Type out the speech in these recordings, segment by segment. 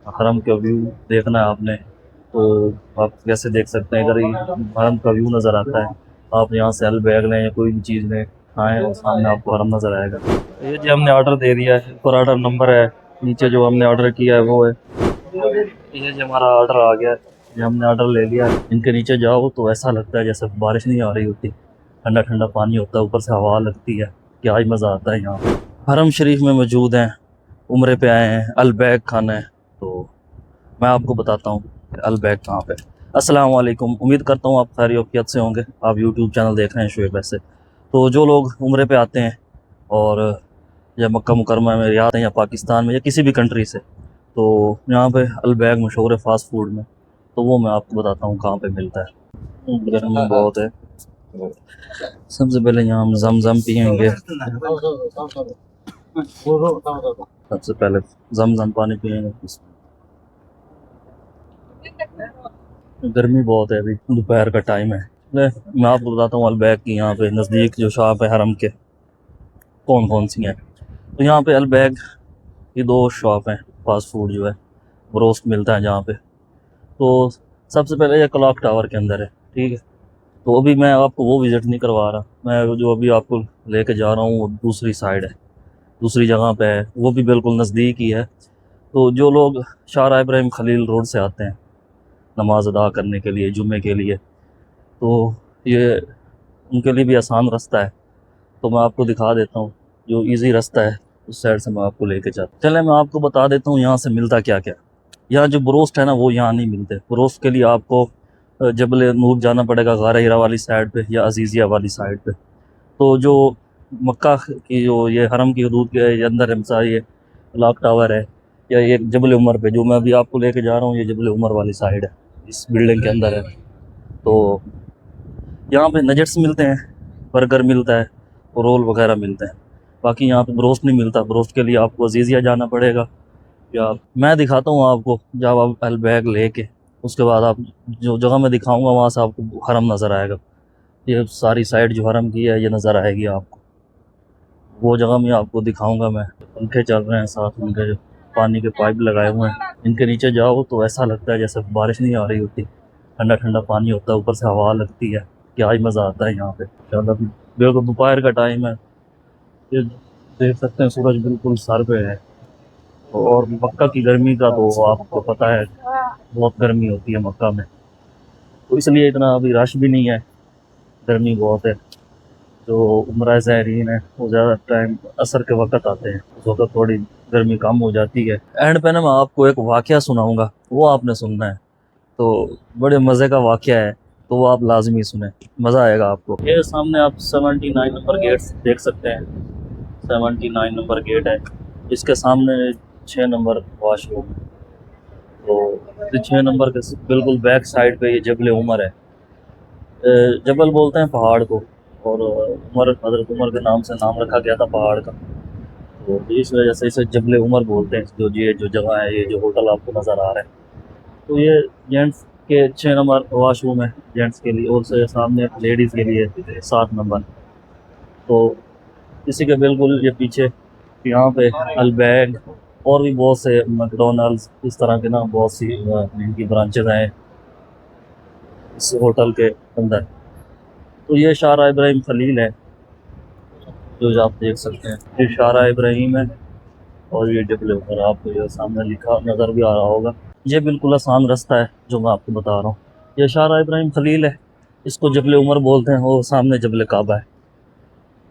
हरम का व्यू देखना है आपने तो आप कैसे देख सकते हैं। अगर ये हरम का व्यू नज़र आता है, आप यहाँ से हल बैग लें या कोई भी चीज़ लें, खाएँ और सामने आपको हरम नज़र आएगा। ये जो हमने ऑर्डर दे दिया है, ऊपर ऑर्डर नंबर है, नीचे जो हमने ऑर्डर किया है वो है। ये जो हमारा ऑर्डर आ गया है, ये हमने ऑर्डर ले लिया है। इनके नीचे जाओ तो ऐसा लगता है जैसे बारिश नहीं आ रही होती, ठंडा ठंडा पानी होता है, ऊपर से हवा लगती है, क्या ही मज़ा आता है यहाँ पे। हरम शरीफ में मौजूद हैं, उम्रे पे आए हैं, अल बैग खाना है, तो मैं आपको बताता हूँ कि अल बैग कहाँ पे। अस्सलाम वालेकुम, उम्मीद करता हूँ आप खैरियत से होंगे। आप यूट्यूब चैनल देख रहे हैं शुएब वैसे। तो जो लोग उम्रे पे आते हैं और या मक्का मुकरमा में या आते हैं या पाकिस्तान में या किसी भी कंट्री से, तो यहाँ पे अल बैग मशहूर है फ़ास्ट फूड में। तो वो मैं आपको बताता हूँ कहाँ पे मिलता है। गर्मी बहुत है, सबसे पहले यहाँ हम जमजम पियेंगे। सबसे पहले जमजम पानी पियेंगे। गर्मी बहुत है, अभी दोपहर का टाइम है। मैं आपको बताता हूँ अलबैग की यहाँ पे नज़दीक जो शॉप है हरम के, कौन कौन सी हैं। तो यहाँ पे अलबैग की दो शॉप हैं, फास्ट फूड जो है रोस्ट मिलता है जहाँ पे। तो सबसे पहले ये क्लॉक टावर के अंदर है, ठीक है। तो अभी मैं आपको वो विज़िट नहीं करवा रहा, मैं जो अभी आपको लेके जा रहा हूँ वो दूसरी साइड है, दूसरी जगह पे है, वो भी बिल्कुल नज़दीक ही है। तो जो लोग शाहरा इब्राहिम खलील रोड से आते हैं नमाज अदा करने के लिए, जुम्मे के लिए, तो ये उनके लिए भी आसान रास्ता है। तो मैं आपको दिखा देता हूँ जो इजी रास्ता है, उस साइड से मैं आपको लेके जाता। चले मैं आपको बता देता हूँ यहाँ से मिलता क्या क्या। यहाँ जो ब्रोस्ट है ना वो यहाँ नहीं मिलते। ब्रोस्ट के लिए आपको जबल नूर जाना पड़ेगा, गारा हीरा वाली साइड पे या अजीज़िया वाली साइड पे। तो जो मक्का की जो ये हरम की हदूद के अंदर है, मिसाल ये क्लॉक टावर है या ये जबल उमर पे जो मैं अभी आपको लेके जा रहा हूँ, ये जबल उमर वाली साइड है, इस बिल्डिंग के अंदर है। तो यहाँ पे नगेट्स मिलते हैं, बर्गर मिलता है और रोल वगैरह मिलते हैं। बाकी यहाँ पे ब्रोस्ट नहीं मिलता, ब्रोस्ट के लिए आपको अजीज़िया जाना पड़ेगा। या मैं दिखाता हूँ आपको, जब आप अल बैग लेके उसके बाद आप जो जगह मैं दिखाऊंगा वहाँ से आपको हरम नज़र आएगा। ये सारी साइड जो हरम की है ये नज़र आएगी आपको, वो जगह मैं आपको दिखाऊंगा। मैं पंखे चल रहे हैं साथ, उनके जो पानी के पाइप लगाए हुए हैं, इनके नीचे जाओ तो ऐसा लगता है जैसे बारिश नहीं आ रही होती, ठंडा ठंडा पानी होता है, ऊपर से हवा लगती है, क्या ही मज़ा आता है यहाँ पे। ज़्यादा बिल्कुल दोपहर का टाइम है, ये देख सकते हैं सूरज बिल्कुल सर पे है। और मक्का की गर्मी का तो आपको पता है, बहुत गर्मी होती है मक्का में, तो इसलिए इतना अभी रश भी नहीं है, गर्मी बहुत है। जो उम्रा ज़ायरीन है वो ज़्यादा टाइम असर के वक़्त आते हैं, उस वक़्त थोड़ी गर्मी कम हो जाती है। एंड पे ना मैं आपको एक वाक़या सुनाऊँगा, वो आपने सुनना है। तो बड़े मज़े का वाक़या है, तो वो आप लाज़मी सुनें, मज़ा आएगा आपको। ये सामने आप 79 नंबर गेट देख सकते हैं, 79 नंबर गेट है, इसके सामने 6 नंबर वॉशरूम है। तो ये 6 नंबर के बिल्कुल बैक साइड पे ये जबल उमर है। जबल बोलते हैं पहाड़ को, और उमर हज़रत उमर के नाम से नाम रखा गया था पहाड़ का, तो इस वजह से इसे जबल उमर बोलते हैं। जो ये जो जगह है, ये जो होटल आपको नज़र आ रहा है, तो ये जेंट्स के 6 नंबर वॉशरूम है जेंट्स के लिए, और से सामने लेडीज़ के लिए 7 नंबर। तो इसी के बिल्कुल ये पीछे यहाँ पे अलबैग और भी बहुत से मैकडोनल्ड्स इस तरह के ना बहुत सी इनकी ब्रांचेज हैं इस होटल के अंदर। तो ये शाहरा इब्राहिम खलील है, जो आप देख सकते हैं, ये शाहरा इब्राहिम है। और ये जबल उमर आपको ये सामने लिखा नज़र भी आ रहा होगा। ये बिल्कुल आसान रास्ता है जो मैं आपको बता रहा हूँ। ये शाहरा इब्राहिम खलील है, इसको जबल उमर बोलते हैं, और सामने जबल काबा है,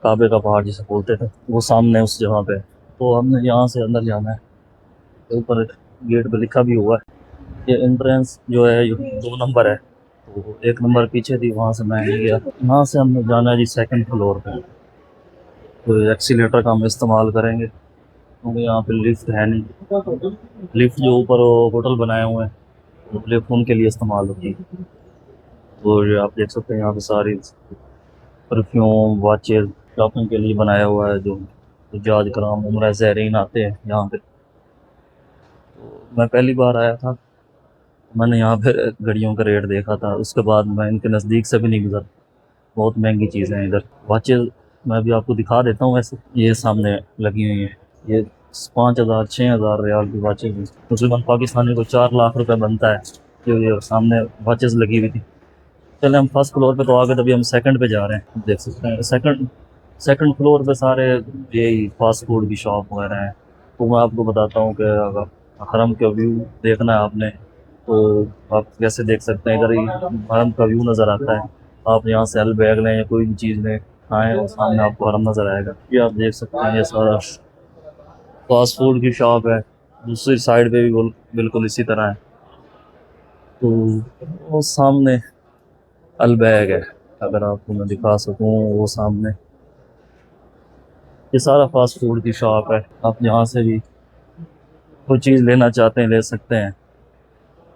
काबे का पहाड़ जिसे बोलते थे, वो सामने उस जगह पे है। तो हमने यहाँ से अंदर जाना है, तो ऊपर गेट पे लिखा भी हुआ है। ये एंट्रेंस जो है ये 2 नंबर है, तो 1 नंबर पीछे थी, वहाँ से मैं नहीं गया। यहाँ से हमने जाना है जी सेकंड फ्लोर पे, तो एक्सीलेटर का हम इस्तेमाल करेंगे क्योंकि यहाँ पे लिफ्ट है नहीं। लिफ्ट जो ऊपर होटल बनाए हुए हैं, तो लिफ्ट उनके लिए इस्तेमाल होती है। तो ये आप देख सकते हैं यहाँ पे सारी परफ्यूम वाचेस शॉपिंग के लिए बनाया हुआ है, जो जहाज कराम उम्रा ज़ायरीन आते हैं यहाँ पे। तो मैं पहली बार आया था, मैंने यहाँ पे घड़ियों का रेट देखा था, उसके बाद मैं इनके नज़दीक से भी नहीं गुजरा। बहुत महंगी चीज़ें हैं इधर। वाचेस मैं भी आपको दिखा देता हूँ, वैसे ये सामने लगी हुई हैं, ये 5,000 6,000 रियाल की वाचेस भी। तकरीबन पाकिस्तानी को 4 लाख रुपए बनता है। जो ये सामने वाचेस लगी हुई थी। चले हम फर्स्ट फ्लोर पे तो आ गए, तभी हम सेकंड पे जा रहे हैं। देख सकते हैं सेकंड सेकंड फ्लोर पे सारे यही फास्ट फूड की शॉप वगैरह हैं। तो मैं आपको बताता हूँ कि अगर हरम का व्यू देखना है आपने तो आप कैसे देख सकते हैं। इधर ही हरम का व्यू नज़र आता है। आप यहाँ से अल बैग लें या कोई भी चीज़ लें, खाएँ और सामने आपको हरम नज़र आएगा। ये आप देख सकते हैं, ये सारा फास्ट फूड की शॉप है। दूसरी साइड पे भी बिल्कुल इसी तरह है। तो वो सामने अल बैग है, अगर आपको मैं दिखा सकूँ वो सामने। ये सारा फास्ट फूड की शॉप है। आप यहाँ से भी कोई चीज़ लेना चाहते हैं ले सकते हैं,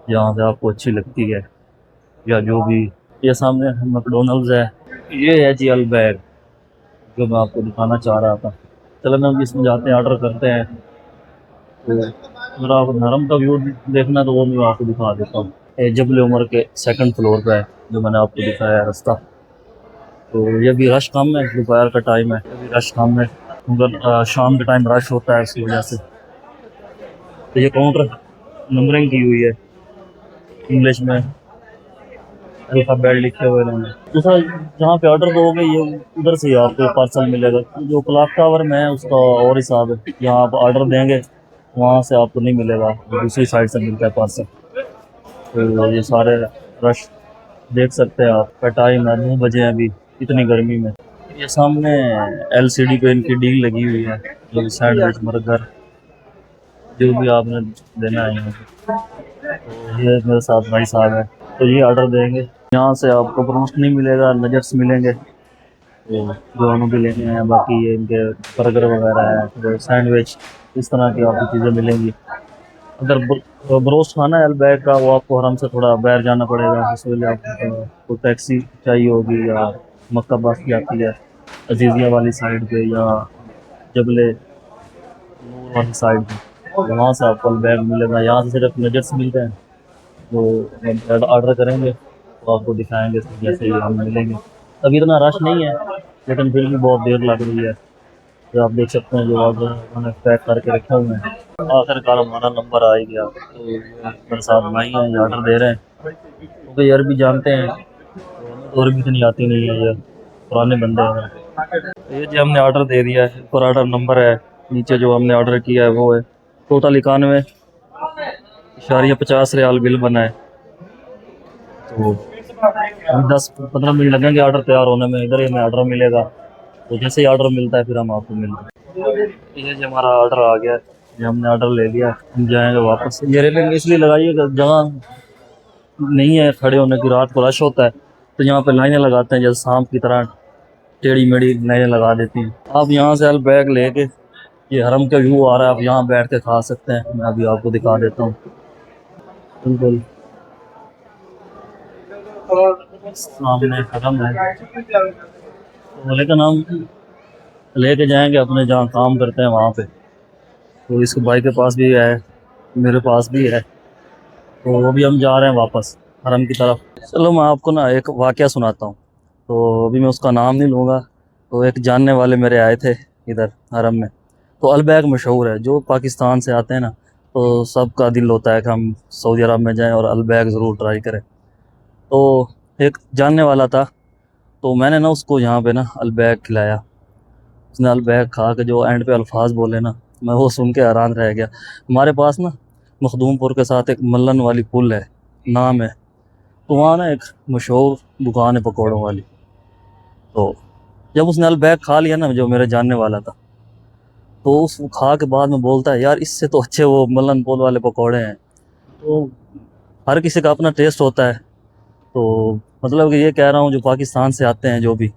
जहाँ से आपको अच्छी लगती है या जो भी। ये सामने मैकडोनल्ड्स है। ये है जी अल बैग, जो मैं आपको दिखाना चाह रहा था। चलो मैं अब इसमें जाते हैं, ऑर्डर करते हैं। तो अगर आप हरम का व्यू देखना है तो वो मैं आपको दिखा देता हूँ। ये जबल उमर के सेकंड फ्लोर पे है, जो मैंने आपको दिखाया है रास्ता। तो ये भी रश कम है, दोपहर का टाइम है, ये भी रश कम है। मगर शाम के टाइम रश होता है, इसकी वजह से। तो ये काउंटर नंबरिंग की हुई है, इंग्लिश में अल्फ़ाबेट लिखे हुए हैं। दूसरा, जहाँ पे ऑर्डर दोगे ये उधर से ही आपको पार्सल मिलेगा। जो क्लॉक टावर में है उसका और हिसाब है। यहाँ आप ऑर्डर देंगे वहाँ से आपको नहीं मिलेगा, दूसरी साइड से मिलता है पार्सल। तो ये सारे रश देख सकते हैं आप। का टाइम है 9 बजे हैं अभी, इतनी गर्मी में। ये सामने LCD पे इनकी डील लगी हुई है, जो सैंडविच बर्गर जो भी आपने देना है यहाँ पे। तो ये मेरे साथ भाई साहब है, तो ये ऑर्डर देंगे। यहाँ से आपको ब्रोस्ट नहीं मिलेगा, नगेट्स मिलेंगे, तो जो हमें भी लेने हैं। बाकी ये इनके बर्गर वगैरह है, जो सैंडविच, इस तरह की आपको चीज़ें मिलेंगी। अगर ब्रोस्ट खाना है अलबैग का, वो आपको हरम से थोड़ा बाहर जाना पड़ेगा। इसके लिए आपको टैक्सी चाहिए होगी, या मक्का बस की आती है अजीज़िया वाली साइड पे या जबले नूर वाली साइड पे, तो वहाँ से आपको अलबैग मिलेगा। यहाँ से सिर्फ नगेट्स मिलते हैं, जो ऑर्डर करेंगे तो आपको दिखाएंगे जैसे ही हम मिलेंगे। अभी इतना रश नहीं है, लेकिन फिर भी बहुत देर लग रही है। जो आप देख सकते हैं, जो ऑर्डर उन्होंने पैक करके रखे हुए हैं। आखिरकार हमारा नंबर आ ही गया। तो मेरे साथ भाई हैं, ये ऑर्डर दे रहे हैं, क्योंकि ये अरबी जानते हैं, तो अरबी इतनी आती नहीं है, ये पुराने बंदे हैं। ये जो हमने ऑर्डर दे दिया है, पर ऑर्डर नंबर है नीचे, जो हमने ऑर्डर किया है वो है टोटल 91.50 रियाल बिल बना है। तो हम 10-15 मिनट लगेंगे ऑर्डर तैयार होने में। इधर ही हमें ऑर्डर मिलेगा, तो जैसे ही ऑर्डर मिलता है फिर हम आपको मिलते हैं। ये जो हमारा ऑर्डर आ गया है, ये हमने ऑर्डर ले लिया, हम जाएंगे वापस। ये रेलिंग इसलिए लगाई है कि जगह नहीं है खड़े होने की, रात को रश होता है, तो यहाँ पे लाइनें लगाते हैं, जैसे सांप की तरह टेढ़ी मेढ़ी लाइनें लगा देती हैं। आप यहाँ से अल बैग लेके, ये हरम का व्यू आ रहा है, आप यहाँ बैठ के खा सकते हैं। मैं अभी आपको दिखा देता हूँ। बिल्कुल सामने हरम है, तो लेकिन हम लेके जाएंगे अपने जहाँ काम करते हैं वहाँ पे। तो इसके भाई के पास भी है, मेरे पास भी है, तो वो भी हम जा रहे हैं वापस हरम की तरफ। चलो मैं आपको ना एक वाकया सुनाता हूँ। तो अभी मैं उसका नाम नहीं लूँगा। तो एक जानने वाले मेरे आए थे इधर हरम में। तो अलबैग मशहूर है, जो पाकिस्तान से आते हैं ना, तो सबका दिल होता है कि हम सऊदी अरब में जाएं और अलबैग ज़रूर ट्राई करें। तो एक जानने वाला था, तो मैंने ना उसको यहाँ पे ना अलबैग खिलाया। उसने अलबैग खा के जो एंड पे अल्फाज बोले ना, मैं वो सुन के हैरान रह गया। हमारे पास ना मखदूमपुर के साथ एक मल्लन वाली पुल है, नाम है, तो वहाँ ना एक मशहूर दुकान है पकौड़ों वाली। तो जब उसने अलबैग खा लिया ना, जो मेरे जानने वाला था, तो उस खा के बाद में बोलता है, यार इससे तो अच्छे वो मल्लन पुल वाले पकौड़े हैं। तो हर किसी का अपना टेस्ट होता है। तो मतलब कि ये कह रहा हूँ, जो पाकिस्तान से आते हैं जो भी,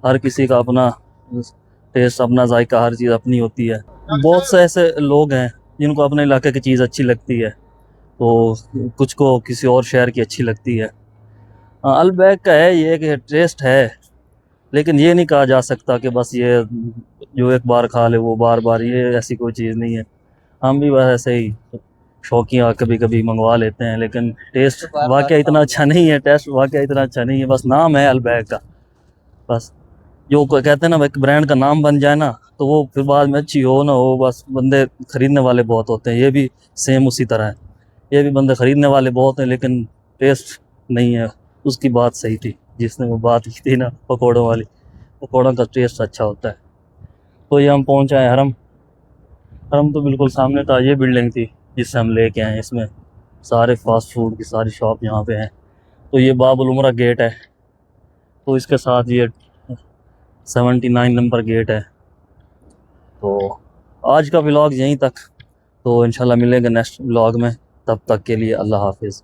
हर किसी का अपना टेस्ट, अपना जायका, हर चीज़ अपनी होती है। बहुत से ऐसे लोग हैं जिनको अपने इलाके की चीज़ अच्छी लगती है, तो कुछ को किसी और शहर की अच्छी लगती है। हाँ, अलबैग का है ये कि टेस्ट है, लेकिन ये नहीं कहा जा सकता कि बस ये जो एक बार खा ले वो बार बार, ये ऐसी कोई चीज़ नहीं है। हम भी बस ऐसे ही शौकिया कभी कभी मंगवा लेते हैं, लेकिन टेस्ट वाकई इतना अच्छा नहीं है, टेस्ट वाकई इतना अच्छा नहीं है, बस नाम है अलबैग का, बस। जो कहते हैं ना, एक ब्रांड का नाम बन जाए ना, तो वो फिर बाद में अच्छी हो ना हो, बस बंदे खरीदने वाले बहुत होते हैं। ये भी सेम उसी तरह है, ये भी बंदे खरीदने वाले बहुत हैं लेकिन टेस्ट नहीं है। उसकी बात सही थी, जिसने वो बात की थी ना पकौड़ों वाली, पकौड़ों का टेस्ट अच्छा होता है। तो ये हम पहुंचे हैं हरम। हरम तो बिल्कुल सामने था, ये बिल्डिंग थी जिससे हम लेके आए। इसमें सारे फास्ट फूड की सारी शॉप यहाँ पे हैं। तो ये बाबुल उमरा गेट है, तो इसके साथ ये 79 नंबर गेट है। तो आज का व्लॉग यहीं तक, तो इंशाल्लाह मिलेंगे नेक्स्ट व्लॉग में। तब तक के लिए अल्लाह हाफिज़।